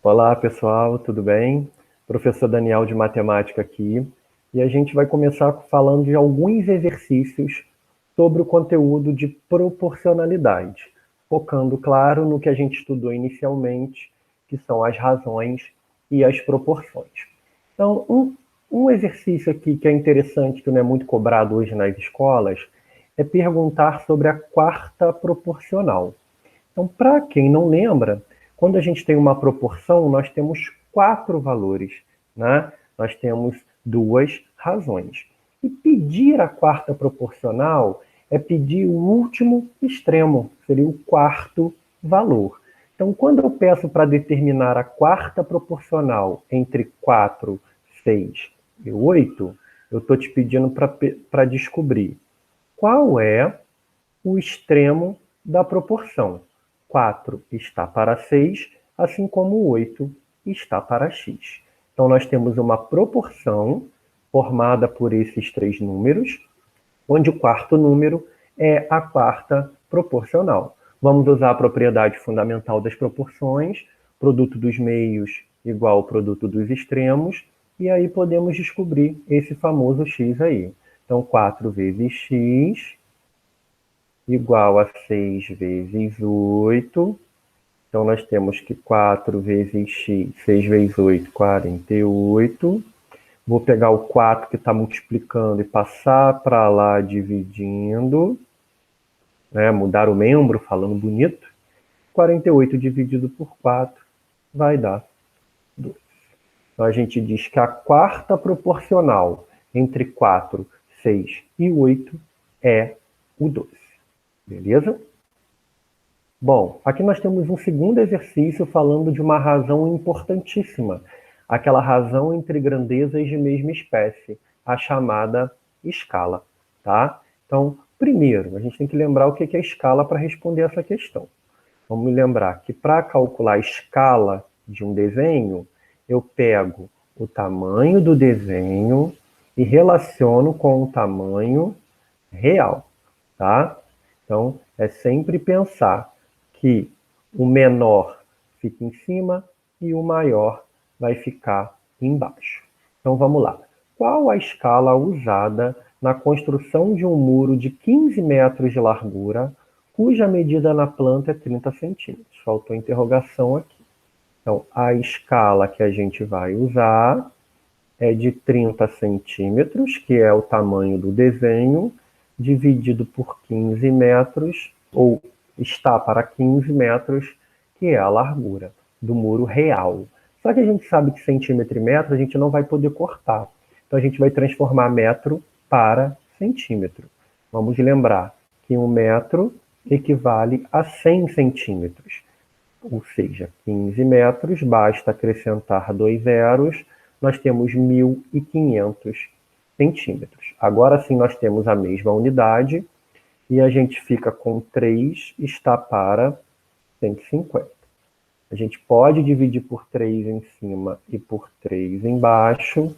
Olá, pessoal, tudo bem? Professor Daniel de Matemática aqui. E a gente vai começar falando de alguns exercícios sobre o conteúdo de proporcionalidade, focando, claro, no que a gente estudou inicialmente, que são as razões e as proporções. Então, um exercício aqui que é interessante, que não é muito cobrado hoje nas escolas, é perguntar sobre a quarta proporcional. Então, para quem não lembra, quando a gente tem uma proporção, nós temos quatro valores, né? Nós temos duas razões. E pedir a quarta proporcional é pedir o último extremo, seria o quarto valor. Então, quando eu peço para determinar a quarta proporcional entre 4, 6 e 8, eu estou te pedindo para descobrir qual é o extremo da proporção. 4 está para 6, assim como 8 está para x. Então, nós temos uma proporção formada por esses três números, onde o quarto número é a quarta proporcional. Vamos usar a propriedade fundamental das proporções, produto dos meios igual ao produto dos extremos, e aí podemos descobrir esse famoso x aí. Então, 4 vezes x igual a 6 vezes 8. Então, nós temos que 4 vezes x, 6 vezes 8, 48. Vou pegar o 4 que está multiplicando e passar para lá dividindo, né? Mudar o membro, falando bonito. 48 dividido por 4 vai dar 2. Então, a gente diz que a quarta proporcional entre 4, 6 e 8 é o 2. Beleza? Bom, aqui nós temos um segundo exercício falando de uma razão importantíssima, aquela razão entre grandezas de mesma espécie, a chamada escala, tá? Então, primeiro, a gente tem que lembrar o que é escala para responder essa questão. Vamos lembrar que para calcular a escala de um desenho, eu pego o tamanho do desenho e relaciono com o tamanho real, tá? Então, é sempre pensar que o menor fica em cima e o maior vai ficar embaixo. Então, vamos lá. Qual a escala usada na construção de um muro de 15 metros de largura, cuja medida na planta é 30 centímetros? Faltou interrogação aqui. Então, a escala que a gente vai usar é de 30 centímetros, que é o tamanho do desenho, dividido por 15 metros, ou está para 15 metros, que é a largura do muro real. Só que a gente sabe que centímetro e metro a gente não vai poder cortar. Então a gente vai transformar metro para centímetro. Vamos lembrar que 1 metro equivale a 100 centímetros. Ou seja, 15 metros, basta acrescentar 2 zeros, nós temos 1.500 centímetros. Agora sim nós temos a mesma unidade, e a gente fica com 3 está para 150. A gente pode dividir por 3 em cima e por 3 embaixo,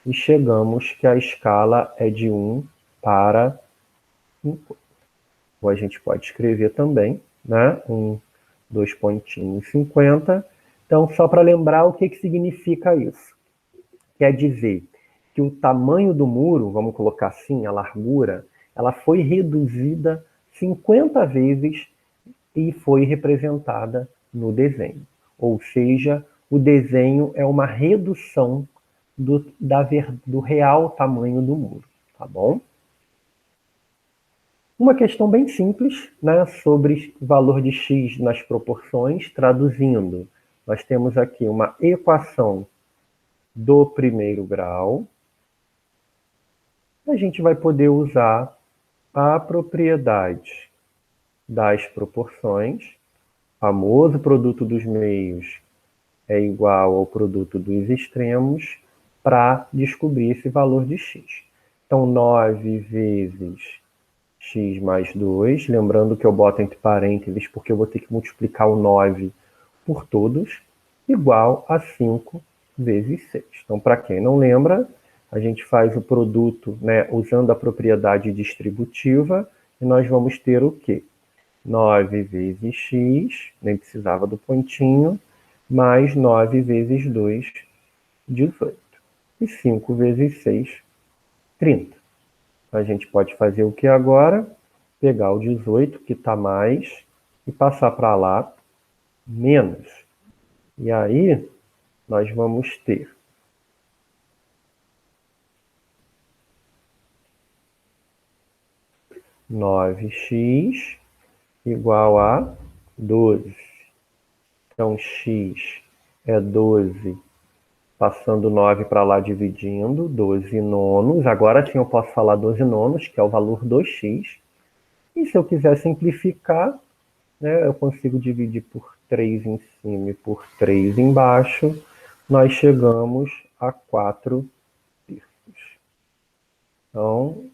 e chegamos que a escala é de 1 para 50. Ou a gente pode escrever também, né? 2 pontinhos 50. Então, só para lembrar o que significa isso. Quer dizer que o tamanho do muro, vamos colocar assim, a largura, ela foi reduzida 50 vezes e foi representada no desenho. Ou seja, o desenho é uma redução do real tamanho do muro, tá bom? Uma questão bem simples, né, sobre valor de x nas proporções, traduzindo. Nós temos aqui uma equação do primeiro grau. A gente vai poder usar a propriedade das proporções, famoso produto dos meios é igual ao produto dos extremos, para descobrir esse valor de x. Então, 9 vezes x mais 2, lembrando que eu boto entre parênteses porque eu vou ter que multiplicar o 9 por todos, igual a 5 vezes 6. Então, para quem não lembra, a gente faz o produto, né, usando a propriedade distributiva, e nós vamos ter o quê? 9 vezes x, nem precisava do pontinho, mais 9 vezes 2, 18. E 5 vezes 6, 30. A gente pode fazer o que agora? Pegar o 18, que está mais, e passar para lá, menos. E aí, nós vamos ter 9x igual a 12. Então, x é 12, passando 9 para lá, dividindo, 12 nonos. Agora sim eu posso falar 12 nonos, que é o valor do x. E se eu quiser simplificar, né, eu consigo dividir por 3 em cima e por 3 embaixo. Nós chegamos a 4 terços. Então,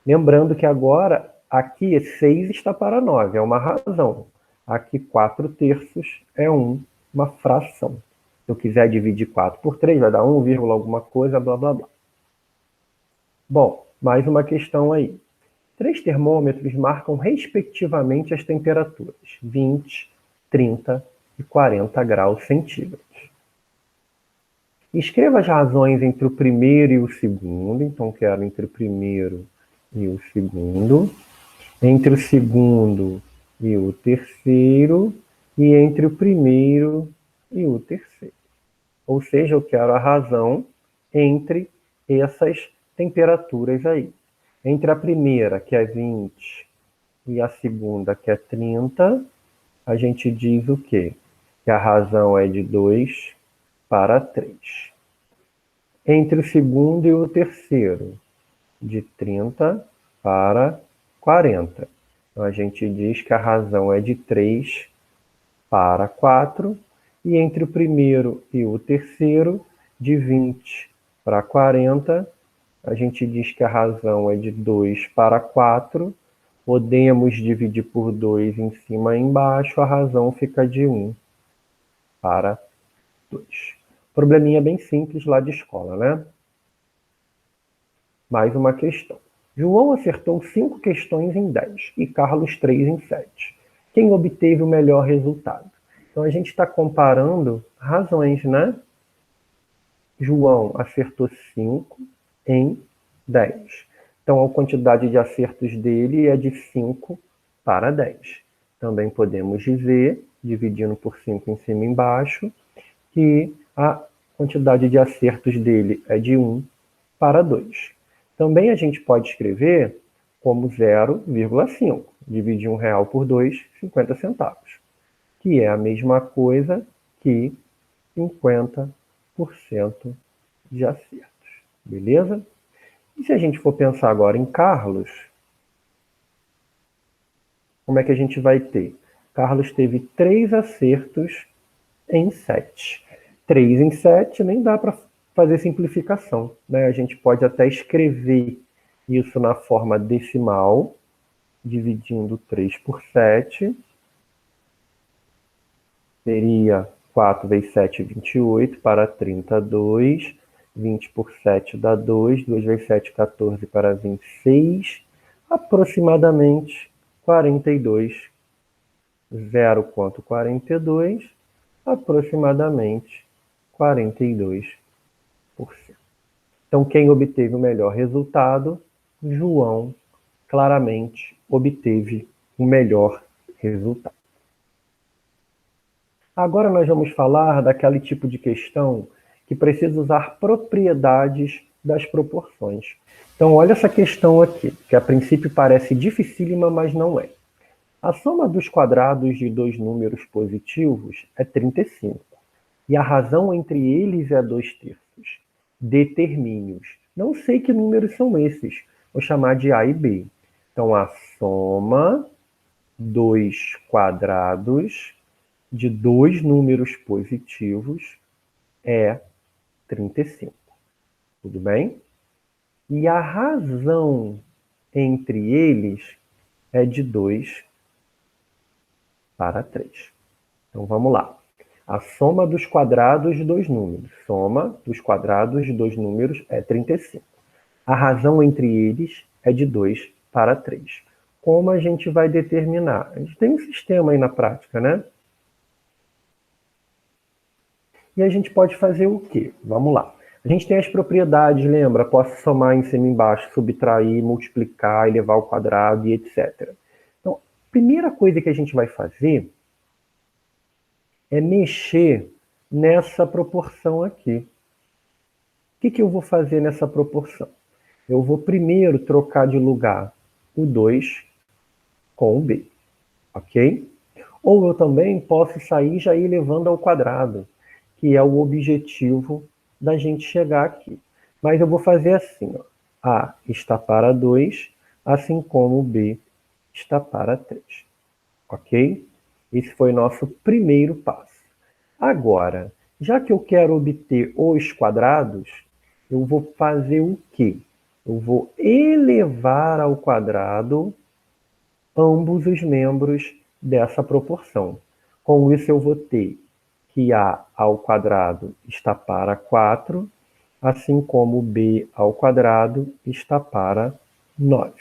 lembrando que agora, aqui 6 está para 9, é uma razão. Aqui 4 terços é uma fração. Se eu quiser dividir 4 por 3, vai dar 1, alguma coisa, blá, blá, blá. Bom, mais uma questão aí. 3 termômetros marcam respectivamente as temperaturas 20, 30 e 40 graus centígrados. Escreva as razões entre o primeiro e o segundo. Então, quero entre o primeiro e o segundo, entre o segundo e o terceiro, e entre o primeiro e o terceiro. Ou seja, eu quero a razão entre essas temperaturas aí. Entre a primeira, que é 20, e a segunda, que é 30, a gente diz o quê? Que a razão é de 2 para 3. Entre o segundo e o terceiro, de 30 para 40. Então, a gente diz que a razão é de 3 para 4. E entre o primeiro e o terceiro, de 20 para 40, a gente diz que a razão é de 2 para 4. Podemos dividir por 2 em cima e embaixo, a razão fica de 1 para 2. Probleminha bem simples lá de escola, né? Mais uma questão. João acertou 5 questões em 10 e Carlos 3 em 7. Quem obteve o melhor resultado? Então a gente está comparando razões, né? João acertou 5 em 10. Então a quantidade de acertos dele é de 5 para 10. Também podemos dizer, dividindo por 5 em cima e embaixo, que a quantidade de acertos dele é de 1 para 2. Também a gente pode escrever como 0,5. Dividir R$1 por 2, 50 centavos. Que é a mesma coisa que 50% de acertos. Beleza? E se a gente for pensar agora em Carlos, como é que a gente vai ter? Carlos teve 3 acertos em 7. 3 em 7 nem dá para fazer simplificação, né? A gente pode até escrever isso na forma decimal, dividindo 3 por 7. Seria 4 vezes 7, 28, para 32. 20 por 7 dá 2. 2 vezes 7, 14, para 26. Aproximadamente 42. 0,42, aproximadamente 42%. Então, quem obteve o melhor resultado? João claramente obteve o melhor resultado. Agora nós vamos falar daquele tipo de questão que precisa usar propriedades das proporções. Então, olha essa questão aqui, que a princípio parece dificílima, mas não é. A soma dos quadrados de dois números positivos é 35. E a razão entre eles é 2 terços. Determine-os. Não sei que números são esses. Vou chamar de A e B. Então, a soma dos quadrados de dois números positivos é 35. Tudo bem? E a razão entre eles é de 2 para 3. Então, vamos lá. A soma dos quadrados de dois números. Soma dos quadrados de dois números é 35. A razão entre eles é de 2 para 3. Como a gente vai determinar? A gente tem um sistema aí na prática, né? E a gente pode fazer o quê? Vamos lá. A gente tem as propriedades, lembra? Posso somar em cima e embaixo, subtrair, multiplicar, elevar ao quadrado e etc. Então, a primeira coisa que a gente vai fazer é mexer nessa proporção aqui. O que eu vou fazer nessa proporção? Eu vou primeiro trocar de lugar o 2 com o b, ok? Ou eu também posso sair já ir levando ao quadrado, que é o objetivo da gente chegar aqui. Mas eu vou fazer assim, ó. A está para 2, assim como B está para 3. Ok? Esse foi nosso primeiro passo. Agora, já que eu quero obter os quadrados, eu vou fazer o quê? Eu vou elevar ao quadrado ambos os membros dessa proporção. Com isso, eu vou ter que A ao quadrado está para 4, assim como B ao quadrado está para 9.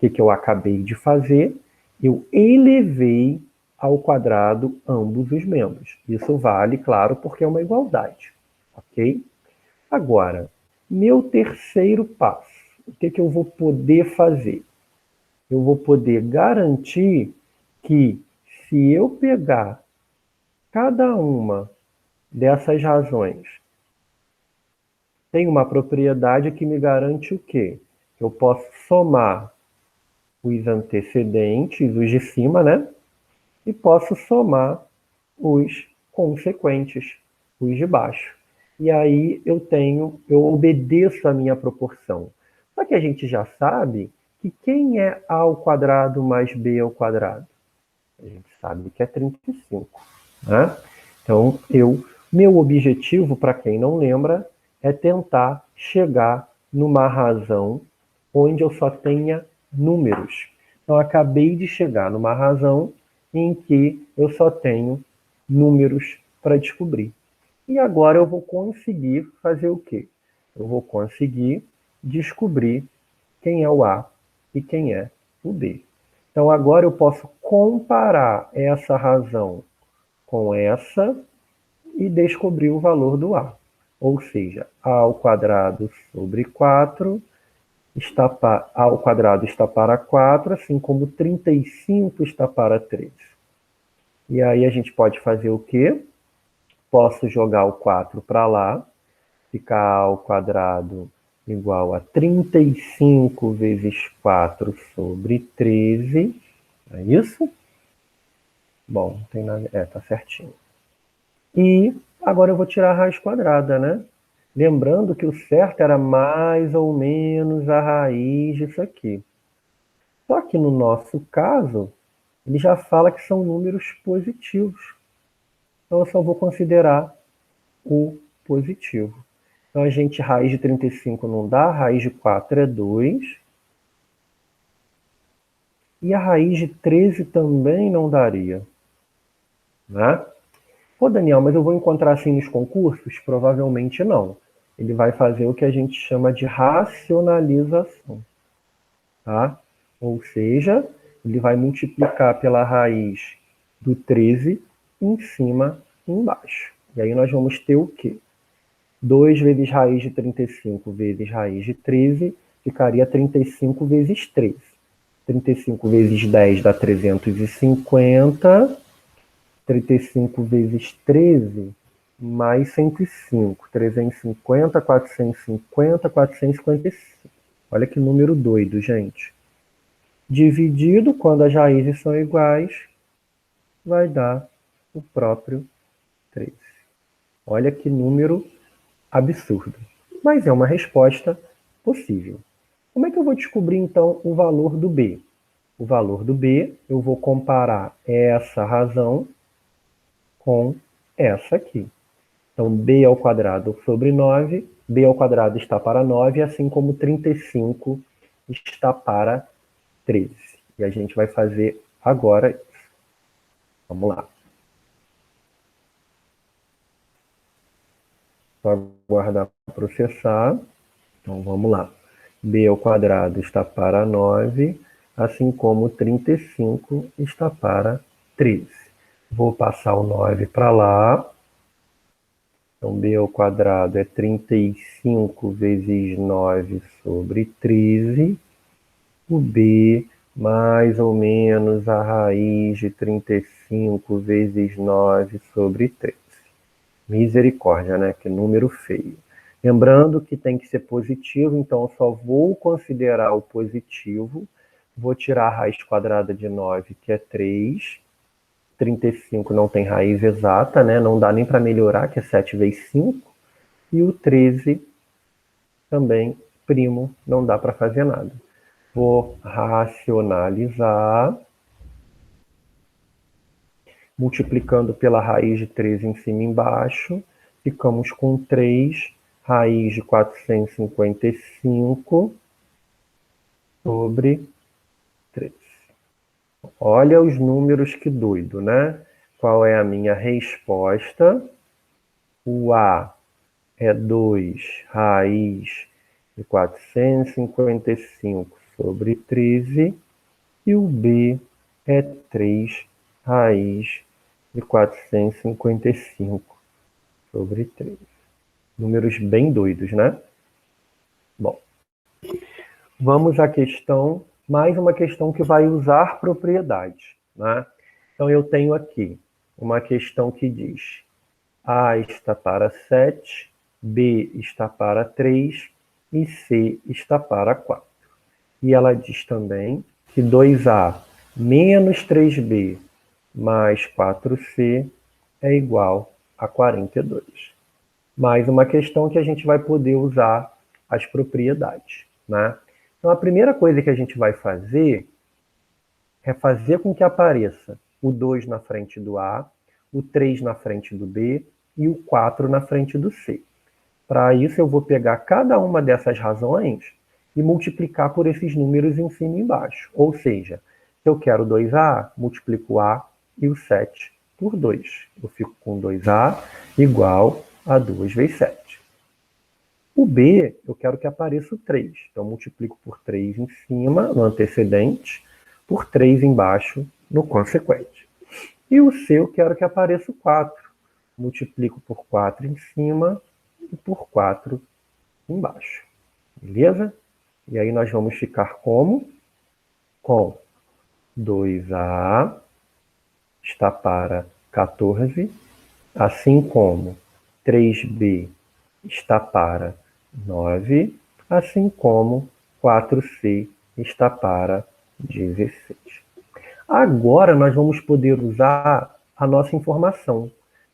O que eu acabei de fazer? Eu elevei ao quadrado ambos os membros. Isso vale, claro, porque é uma igualdade. Ok? Agora, meu terceiro passo. O que eu vou poder fazer? Eu vou poder garantir que, se eu pegar cada uma dessas razões, tem uma propriedade que me garante o quê? Eu posso somar os antecedentes, os de cima, né? E posso somar os consequentes, os de baixo. E aí eu obedeço a minha proporção. Só que a gente já sabe que quem é a ao quadrado mais b ao quadrado? A gente sabe que é 35. Né? Então, meu objetivo, para quem não lembra, é tentar chegar numa razão onde eu só tenha números. Então, acabei de chegar numa razão em que eu só tenho números para descobrir. E agora eu vou conseguir fazer o quê? Eu vou conseguir descobrir quem é o A e quem é o B. Então agora eu posso comparar essa razão com essa e descobrir o valor do A. Ou seja, A ao quadrado sobre 4 A ao quadrado está para 4, assim como 35 está para 3. E aí a gente pode fazer o quê? Posso jogar o 4 para lá, ficar A ao quadrado igual a 35 vezes 4 sobre 13. É isso? Bom, não tem nada. Tá certinho. E agora eu vou tirar a raiz quadrada, né? Lembrando que o certo era mais ou menos a raiz disso aqui. Só que no nosso caso, ele já fala que são números positivos. Então eu só vou considerar o positivo. Então a gente, raiz de 35 não dá, raiz de 4 é 2. E a raiz de 13 também não daria. Né? Pô, Daniel, mas eu vou encontrar assim nos concursos? Provavelmente não. Ele vai fazer o que a gente chama de racionalização. Tá? Ou seja, ele vai multiplicar pela raiz do 13 em cima e embaixo. E aí nós vamos ter o quê? 2 vezes raiz de 35 vezes raiz de 13 ficaria 35 vezes 13. 35 vezes 10 dá 350. 35 vezes 13 mais 105. 350, 450, 455. Olha que número doido, gente. Dividido, quando as raízes são iguais, vai dar o próprio 13. Olha que número absurdo. Mas é uma resposta possível. Como é que eu vou descobrir, então, o valor do B? O valor do B, eu vou comparar essa razão com essa aqui. Então, b ao quadrado sobre 9, b ao quadrado está para 9, assim como 35 está para 13. E a gente vai fazer agora isso. Vamos lá. Só aguardar processar. Então, vamos lá. b ao quadrado está para 9, assim como 35 está para 13. Vou passar o 9 para lá. Então, b ao quadrado é 35 vezes 9 sobre 13. O b mais ou menos a raiz de 35 vezes 9 sobre 13. Misericórdia, né? Que número feio. Lembrando que tem que ser positivo, então eu só vou considerar o positivo. Vou tirar a raiz quadrada de 9, que é 3. 35 não tem raiz exata, né? Não dá nem para melhorar, que é 7 vezes 5. E o 13 também, primo, não dá para fazer nada. Vou racionalizar, multiplicando pela raiz de 13 em cima e embaixo, ficamos com 3 raiz de 455 sobre 13. Olha os números, que doido, né? Qual é a minha resposta? O A é 2 raiz de 455 sobre 13 e o B é 3 raiz de 455 sobre 13. Números bem doidos, né? Bom, vamos à questão, mais uma questão que vai usar propriedades, né? Então, eu tenho aqui uma questão que diz: A está para 7, B está para 3 e C está para 4. E ela diz também que 2A menos 3B mais 4C é igual a 42. Mais uma questão que a gente vai poder usar as propriedades, né? Então, a primeira coisa que a gente vai fazer é fazer com que apareça o 2 na frente do A, o 3 na frente do B e o 4 na frente do C. Para isso, eu vou pegar cada uma dessas razões e multiplicar por esses números em cima e embaixo. Ou seja, se eu quero 2A, multiplico o A e o 7 por 2. Eu fico com 2A igual a 2 vezes 7. O B, eu quero que apareça o 3. Então, multiplico por 3 em cima, no antecedente, por 3 embaixo, no consequente. E o C, eu quero que apareça o 4. Multiplico por 4 em cima e por 4 embaixo. Beleza? E aí nós vamos ficar como? Com 2A está para 14, assim como 3B está para 9, assim como 4C está para 16. Agora nós vamos poder usar a nossa informação.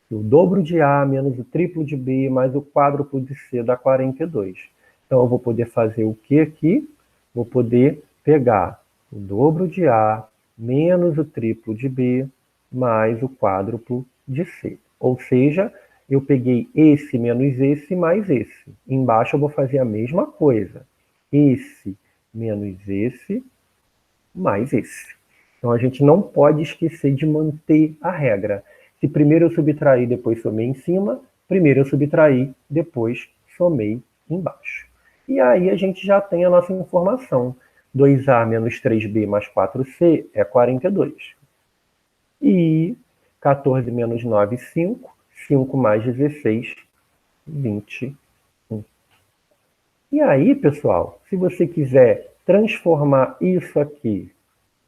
O dobro de A menos o triplo de B mais o quádruplo de C dá 42. Então eu vou poder fazer o que aqui? Vou poder pegar o dobro de A menos o triplo de B mais o quádruplo de C. Ou seja, eu peguei esse menos esse mais esse. Embaixo eu vou fazer a mesma coisa. Esse menos esse mais esse. Então a gente não pode esquecer de manter a regra. Se primeiro eu subtrair, depois somei em cima, primeiro eu subtraí, depois somei embaixo. E aí a gente já tem a nossa informação. 2A menos 3B mais 4C é 42. E 14 menos 9, 5. 5 mais 16, 21. E aí, pessoal, se você quiser transformar isso aqui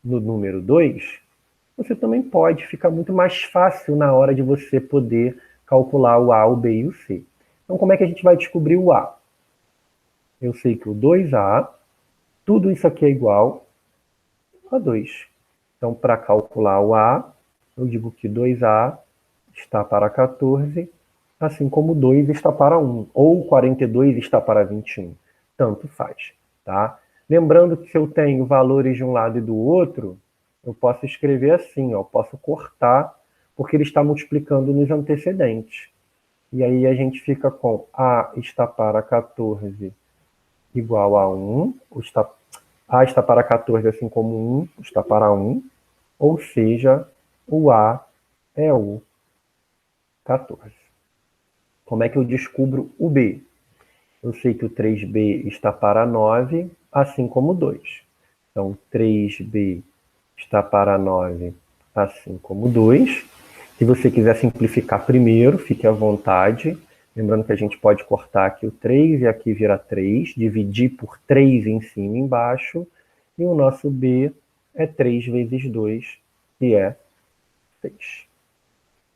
no número 2, você também pode, ficar muito mais fácil na hora de você poder calcular o A, o B e o C. Então, como é que a gente vai descobrir o A? Eu sei que o 2A, tudo isso aqui é igual a 2. Então, para calcular o A, eu digo que 2A está para 14, assim como 2 está para 1, ou 42 está para 21. Tanto faz, tá? Lembrando que se eu tenho valores de um lado e do outro, eu posso escrever assim, ó, posso cortar, porque ele está multiplicando nos antecedentes. E aí a gente fica com A está para 14 igual a 1, A está para 14 assim como 1 está para 1, ou seja, o A é o 14. Como é que eu descubro o B? Eu sei que o 3B está para 9, assim como o 2. Então, 3B está para 9, assim como 2. Se você quiser simplificar primeiro, fique à vontade. Lembrando que a gente pode cortar aqui o 3 e aqui vira 3, dividir por 3 em cima e embaixo, e o nosso B é 3 vezes 2, que é 6.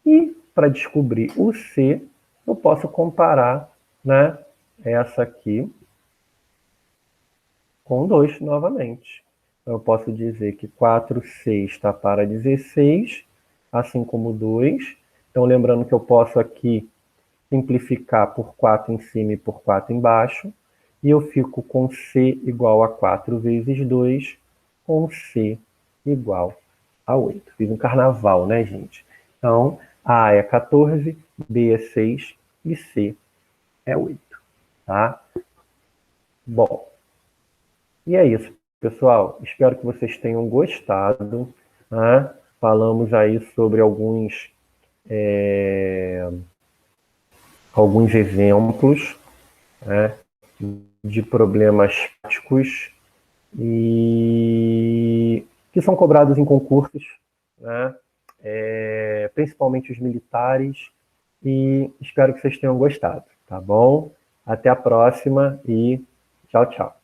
E para descobrir o C, eu posso comparar, né, essa aqui com 2 novamente. Então, eu posso dizer que 4C está para 16, assim como 2. Então, lembrando que eu posso aqui simplificar por 4 em cima e por 4 embaixo, e eu fico com C igual a 4 vezes 2, com C igual a 8. Fiz um carnaval, né, gente? Então, A é 14, B é 6 e C é 8, tá? Bom, e é isso, pessoal. Espero que vocês tenham gostado, né? Falamos aí sobre alguns exemplos, né, de problemas práticos e que são cobrados em concursos, né? Principalmente os militares, e espero que vocês tenham gostado, tá bom? Até a próxima e tchau, tchau.